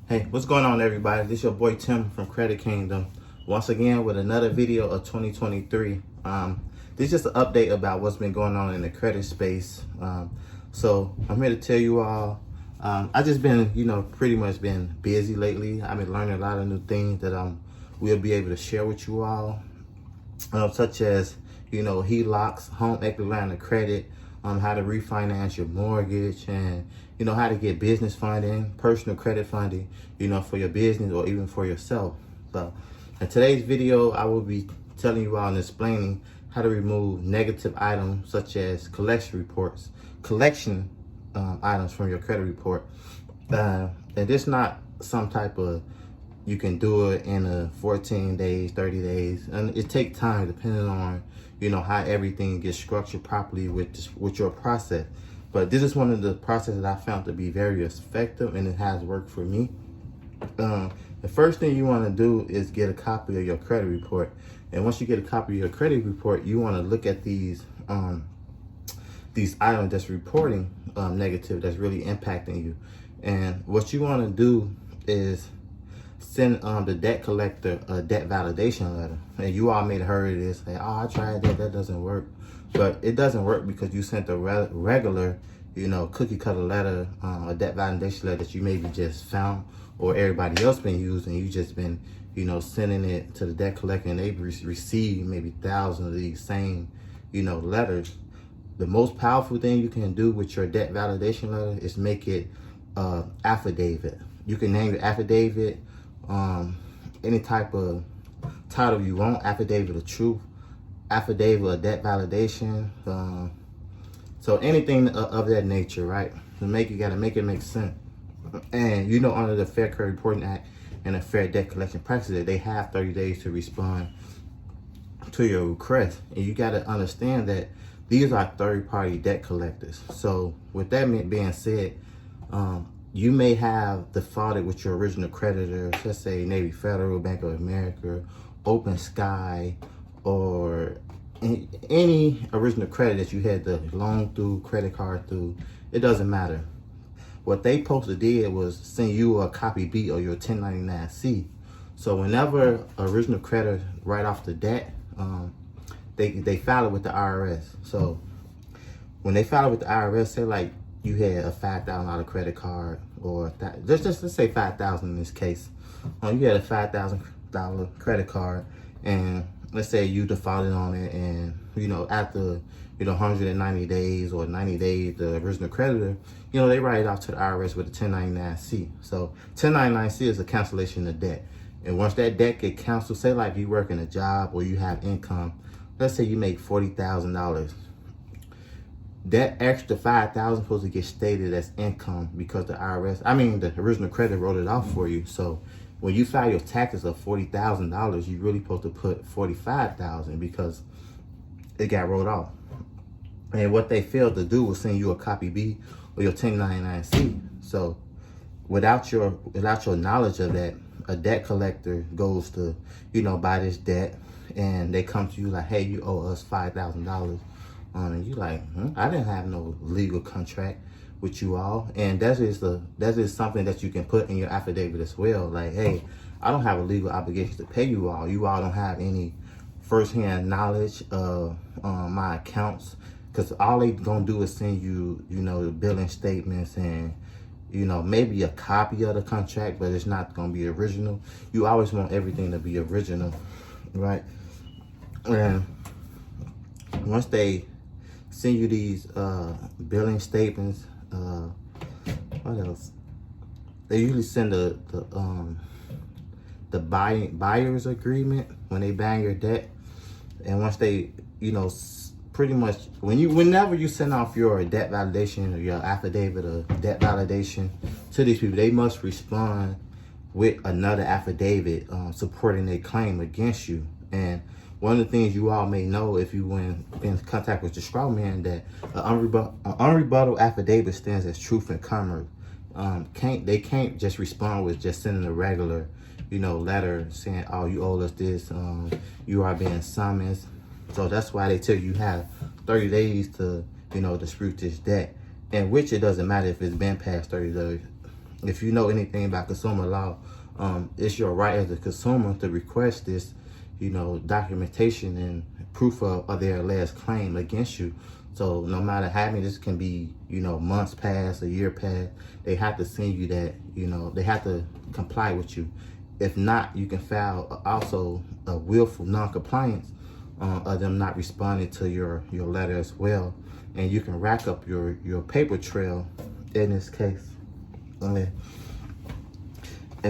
Hey, what's going on, everybody? This is your boy Tim from Credit Kingdom, once again with another video of 2023. This is just an update about what's been going on in the credit space. So I'm here to tell you all, I just been, pretty much been busy lately. I've been learning a lot of new things that we'll be able to share with you all, such as, HELOCs, home equity line of credit, how to refinance your mortgage, and how to get business funding, personal credit funding, for your business or even for yourself. So in today's video, I will be telling you all and explaining how to remove negative items such as collection items from your credit report. And it's not some type of, you can do it in 14 days, 30 days, and it takes time depending on how everything gets structured properly with your process. But this is one of the processes that I found to be very effective, and it has worked for me. The first thing you want to do is get a copy of your credit report. And once you get a copy of your credit report, you want to look at these items that's reporting negative, that's really impacting you. And what you want to do is send the debt collector a debt validation letter. And you all may have heard of this, say, oh, I tried that doesn't work. But it doesn't work because you sent a regular, cookie cutter letter, a debt validation letter that you maybe just found or everybody else been using. You just been, sending it to the debt collector, and they've received maybe thousands of these same, letters. The most powerful thing you can do with your debt validation letter is make it affidavit. You can name the affidavit any type of title you want: affidavit of truth, affidavit of debt validation, so anything of that nature, right? You gotta make it make sense. And under the Fair Credit Reporting Act and the Fair Debt Collection Practices, they have 30 days to respond to your request. And you gotta understand that these are third-party debt collectors. So with that being said, you may have defaulted with your original creditor, let's say Navy Federal, Bank of America, Open Sky, or any original credit that you had the loan through, credit card through. It doesn't matter. What they supposed to did was send you a copy B of your 1099-C. So whenever original creditor write off the debt, they file it with the IRS. So when they file it with the IRS, say like you had a $5,000 credit card, or let's say $5,000 in this case. You had a $5,000 credit card, and let's say you defaulted on it, and after 190 days or 90 days, the original creditor, they write it off to the IRS with a 1099-C. So 1099-C is a cancellation of debt. And once that debt get canceled, say like you work in a job or you have income, let's say you make $40,000. That extra $5,000 supposed to get stated as income because the original creditor wrote it off for you. So when you file your taxes of $40,000, you really supposed to put $45,000 because it got wrote off. And what they failed to do was send you a copy B or your 1099-C. So without your knowledge of that, a debt collector goes to, buy this debt, and they come to you like, hey, you owe us $5,000. And you like, I didn't have no legal contract with you all. And that is something that you can put in your affidavit as well. Like, hey, I don't have a legal obligation to pay you all. You all don't have any firsthand knowledge of my accounts, because all they gonna do is send you, the billing statements and, maybe a copy of the contract, but it's not gonna be original. You always want everything to be original, right? And once they send you these billing statements, what else? They usually send the buyer's agreement when they bang your debt. And once they, pretty much whenever you send off your debt validation or your affidavit of debt validation to these people, they must respond with another affidavit supporting their claim against you. And one of the things you all may know, if you were in contact with the straw man, that an unrebuttal affidavit stands as truth and commerce. They can't just respond with just sending a regular, letter saying, oh, you owe us this, you are being summoned. So that's why they tell you have 30 days to, dispute this debt. And which it doesn't matter if it's been past 30 days. If you know anything about consumer law, it's your right as a consumer to request this, documentation and proof of their alleged claim against you. So no matter how many, this can be, months past, a year past, they have to send you that, they have to comply with you. If not, you can file also a willful non-compliance of them not responding to your letter as well. And you can rack up your paper trail in this case. And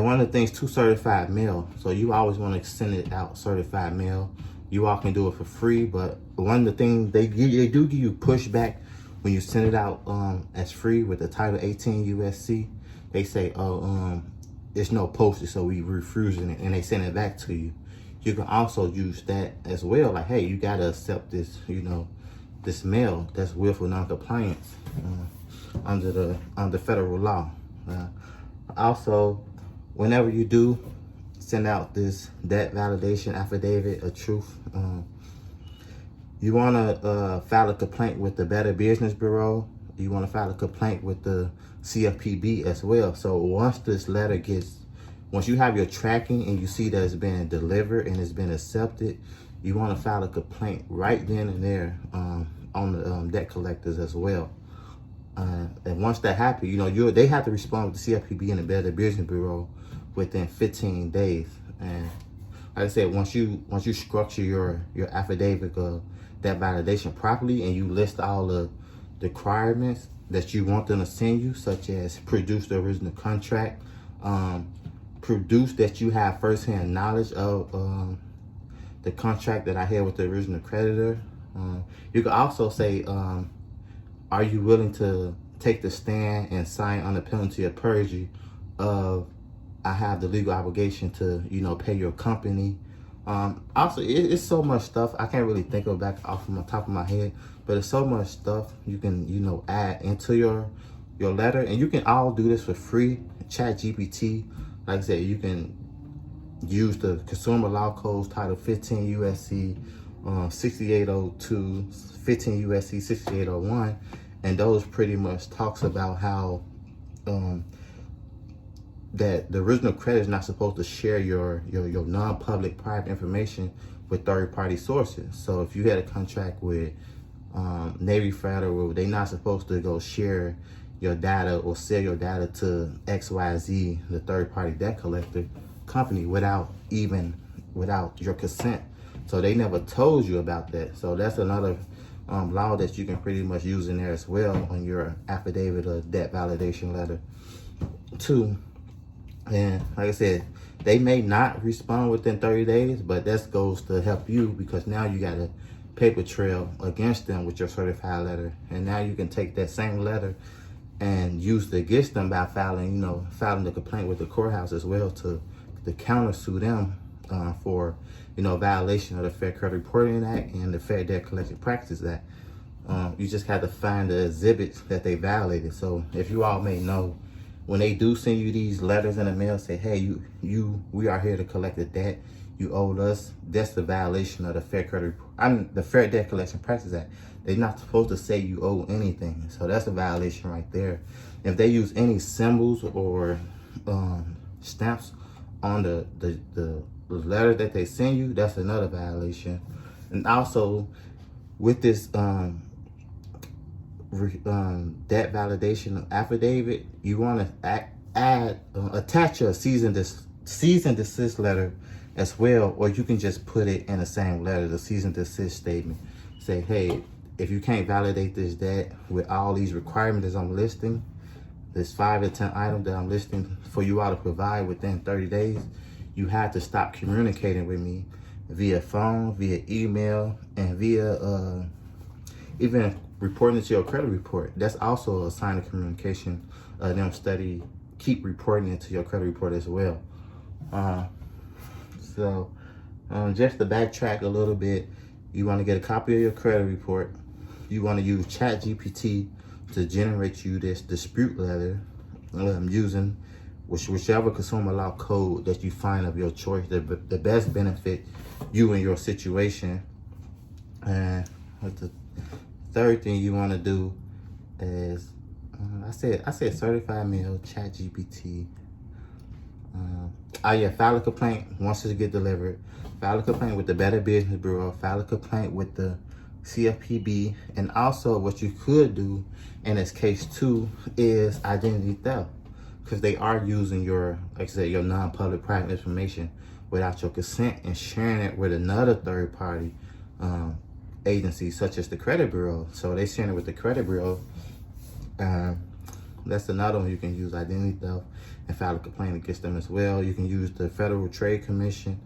one of the things, too, certified mail. So you always want to send it out certified mail. You all can do it for free, but one of the things they do give you pushback when you send it out as free with the Title 18 USC. They say, there's no postage, so we refusing it, and they send it back to you. You can also use that as well. Like, hey, you gotta accept this, this mail that's willful non-compliance under federal law. Also, whenever you do send out this debt validation affidavit of truth, you want to file a complaint with the Better Business Bureau. You want to file a complaint with the CFPB as well. So once you have your tracking and you see that it's been delivered and it's been accepted, you want to file a complaint right then and there on the debt collectors as well. And once that happens, they have to respond with the CFPB and the Better Business Bureau within 15 days. And like I said, once you structure your affidavit of that validation properly and you list all the requirements that you want them to send you, such as produce the original contract, produce that you have firsthand knowledge of the contract that I had with the original creditor. You can also say, are you willing to take the stand and sign under penalty of perjury of I have the legal obligation to, pay your company. Also, it's so much stuff. I can't really think of it back off the top of my head, but it's so much stuff you can, add into your letter. And you can all do this for free. ChatGPT, like I said, you can use the Consumer Law Codes Title 15 USC 6802, 15 USC 6801, and those pretty much talks about how that the original creditor is not supposed to share your non-public private information with third-party sources. So if you had a contract with Navy Federal, they're not supposed to go share your data or sell your data to XYZ, the third-party debt collector company, without your consent. So they never told you about that. So that's another law that you can pretty much use in there as well on your affidavit or debt validation letter too. And like I said, they may not respond within 30 days, but that goes to help you because now you got a paper trail against them with your certified letter. And now you can take that same letter and use it against them by filing the complaint with the courthouse as well to countersue them for, violation of the Fair Credit Reporting Act and the Fair Debt Collection Practices Act. You just have to find the exhibits that they violated. So if you all may know, when they do send you these letters in the mail, say, hey, we are here to collect the debt you owed us, that's the violation of the the Fair Debt Collection Practices Act. They're not supposed to say you owe anything. So that's a violation right there. If they use any symbols or stamps on the letter that they send you, that's another violation. And also with this debt validation affidavit, you want to attach a cease and desist letter as well, or you can just put it in the same letter, the cease and desist statement. Say, hey, if you can't validate this debt with all these requirements that I'm listing, there's 5 to 10 items that I'm listing for you all to provide within 30 days, you have to stop communicating with me via phone, via email, and via even reporting to your credit report. That's also a sign of communication. Them keep reporting into your credit report as well. So just to backtrack a little bit, you want to get a copy of your credit report. You want to use ChatGPT to generate you this dispute letter using whichever consumer law code that you find of your choice, the best benefit you and your situation. And what the third thing you want to do is, I said certified mail, chat GPT. Oh yeah, file a complaint once it get delivered. File a complaint with the Better Business Bureau. File a complaint with the CFPB. And also what you could do in this case too is identity theft, because they are using your, like I said, your non-public private information without your consent and sharing it with another third party agency such as the credit bureau. So they sharing it with the credit bureau. That's another one you can use, identity theft, and file a complaint against them as well. You can use the Federal Trade Commission.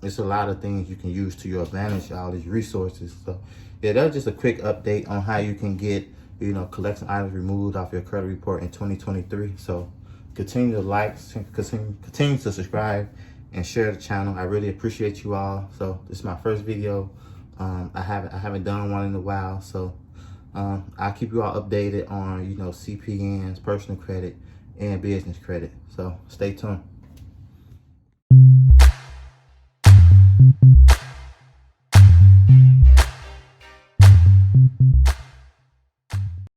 It's a lot of things you can use to your advantage, all these resources. So yeah, that was just a quick update on how you can get, you know, collection items removed off your credit report in 2023. So continue to like, continue to subscribe, and share the channel. I really appreciate you all. So this is my first video. I haven't done one in a while, so I'll keep you all updated on, you know, CPNs, personal credit, and business credit. So stay tuned.